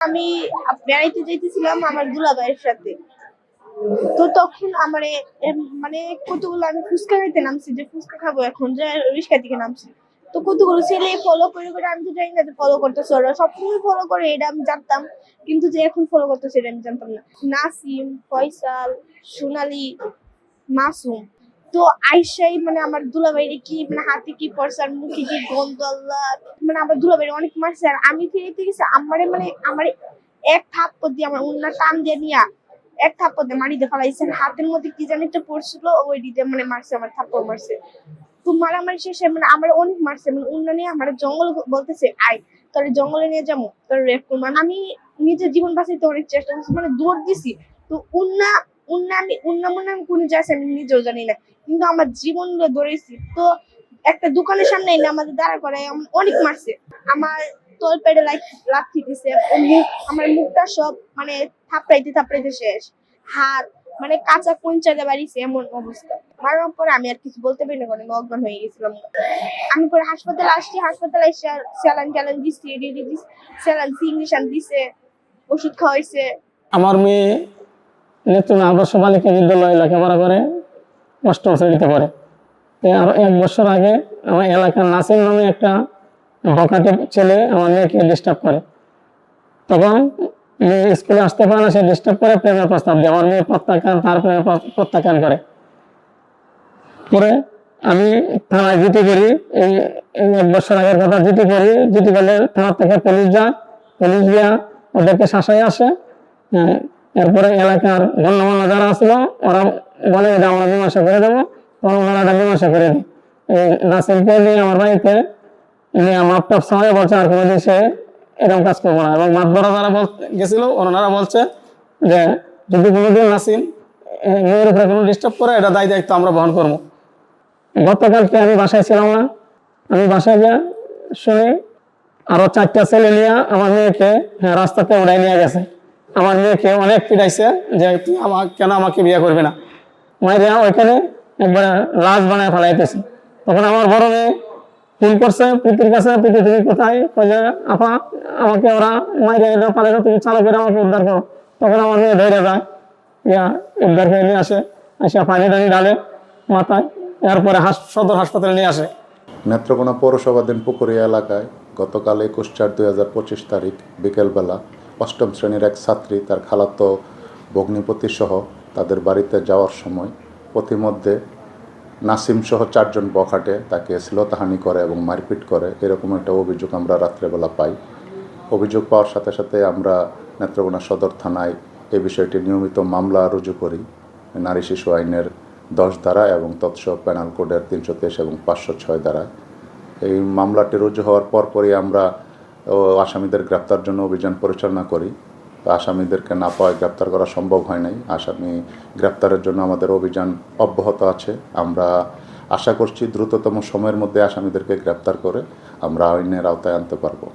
আমি বেড়াইতে যাইতেছিলাম আমার দুলাভাইয়ের সাথে। তো তখন আমারে মানে কতগুলো আমি ফুচকা খাইতে নামছি, যে ফুচকা খাবো এখন, যে রিক্সা থেকে নামছি। তো কতগুলো ছেলে ফলো করে করে, আমি তো জানি না যে ফলো করতেছে, ওরা সবসময় ফলো করে এটা আমি জানতাম, কিন্তু যে এখন ফলো করতেছে এটা আমি জানতাম না। নাসিম, ফয়সাল, সোনালী, মাসুম। তো আইসাই মানে আমার দুলাভাইরে কি মানে হাতে কি পড়ছে আর মুখে কি গন্ধ, আল্লাহ! মানে আমার দুলাভাইরে অনেক মারছে, আর আমি ফিরিতে গেছি আমারে মানে আমারে এক থাপ্পড় দিয়ে আমার উন্না টান দিয়ে নিয়া এক থাপ্পড় দিয়ে মাটিতে ফেলাইছে। হাতের মধ্যে কি জানি একটা পড়ছিল, ওই দিতে মানে মারছে, আমার থাপ্পড় মারছে। তো মারামারি শেষে মানে আমার অনেক মারছে, মানে উন্না নিয়ে আমার জঙ্গল বলতেছে আয় তোর জঙ্গলে নিয়ে যাবো, তোর রেপ করবো। আমি নিজের জীবন বাঁচাইতে অনেক চেষ্টা করছি, মানে দৌড় দিছি। তো উন্না উন্না আমি উন্না মনে আমি কোন যাচ্ছে আমি নিজেও জানি না, কিন্তু আমার জীবন দৌড়েছি। তো একটা দোকানের সামনে এনে আমাদের দাঁড়া করে অনেক মারছে। আমার তল পেটে লাথি দিছে, আমার মুখটা সব মানে থাপড়াইতে থাপড়াইতে শেষ। হাত মানে কাঁচা কোঞ্চাতে বাড়িছে, এমন অবস্থা। মারার পরে আমি আর কিছু বলতে পারি না, কারণ আমি অজ্ঞান হয়ে গেছিলাম। আমি পরে হাসপাতালে আসছি, হাসপাতালে এসে স্যালাইন ট্যালাইন দিচ্ছি, স্যালাইন ইঞ্জেকশন দিছে, ওষুধ খাওয়াইছে। আমার মেয়ে নেত্রকোনা আদর্শ বালিকা বিদ্যালয়ে লেখাপড়া করে, 8ম শ্রেণীতে পড়ে। আরো 1 বছর আগে আমার এলাকার নাসিম নামে একটা বখাটে ছেলে আমার মেয়েকে ডিস্টার্ব করে। তখন মেয়ে স্কুলে আসতে পারে না, সে ডিস্টার্ব করে প্রেমের প্রস্তাব দেয়। আমার মেয়ে তার প্রেমের প্রত্যাখ্যান করে। পরে আমি থানায় জিডি করি, এই 1 বছর আগের কথা জিডি করি। জিডি করলে থানা থেকে পুলিশ যায়, পুলিশ গিয়া ওদেরকে শাসাই আসে। এরপরে এলাকার গণ্যমান্য যারা আসলো ওরা বলে যে আমরা মীমাংসা করে দেবো, তখন ওনারা এটা মীমাংসা করে দিই। এই নাসিমকে নিয়ে আমার বাড়িতে নিয়ে মাপটাপ সবাই বলছে আর কোনোদিন সে এরকম কাজ করবো না। এবং মাতবরা যারা গেছিল ওনারা বলছে যে যদি কোনোদিন নাসিম মেয়ের উপরে কোনো ডিস্টার্ব করে, এটা দায়িত্ব আমরা বহন করবো। গতকালকে আমি বাসায় ছিলাম না, আমি বাসায় গিয়ে শুনি আরো 4টা ছেলে নিয়ে আমার মেয়েকে রাস্তাতে উড়াই নিয়ে গেছে। আমার মেয়েকে অনেক পিটাইছে যে তুই কেন আমাকে বিয়ে করবি না, মাইরা ওইখানে একবার লাশ বানায় ফেলাইতেছে। তখন আমার বড় মেয়ে ফোন করছে পিতির কাছে, পিতি তুমি কোথায়? আপা আমাকে ওরা মাইরে এলো, পারে তুমি চালু করে আমাকে উদ্ধার করো। তখন আমার মেয়ে ধরে যায়, উদ্ধার করে নিয়ে আসে, পানি টানি ঢালে মাথায়, এরপরে সদর হাসপাতালে নিয়ে আসে। নেত্রকোনা পৌরসভাধীন পুকুরিয়া এলাকায় গতকাল 21/4/2025 তারিখ বিকেলবেলা 8ম শ্রেণীর এক ছাত্রী তার খালাতো ভগ্নিপতি সহ তাদের বাড়িতে যাওয়ার সময় পথিমধ্যে নাসিম সহ 4 জন বখাটে তাকে শ্লীলতাহানি করে এবং মারপিট করে, এরকম একটা অভিযোগ আমরা রাত্রেবেলা পাই। অভিযোগ পাওয়ার সাথে সাথে আমরা নেত্রকোনা সদর থানায় এই বিষয়টি নিয়মিত মামলা রুজু করি নারী শিশু আইনের 10 ধারা এবং তৎসহ পেনাল কোডের 323 এবং 506 ধারায়। এই মামলাটি রুজু হওয়ার পরপরই আমরা আসামিদের গ্রেপ্তার জন্য অভিযান পরিচালনা করি। আসামিদেরকে না পাওয়ায় গ্রেপ্তার করা সম্ভব হয় নাই। আসামি গ্রেপ্তারের জন্য আমাদের অভিযান অব্যাহত আছে। আমরা আশা করছি দ্রুততম সময়ের মধ্যে আসামিদেরকে গ্রেপ্তার করে আমরা আইনের আওতায় আনতে পারবো।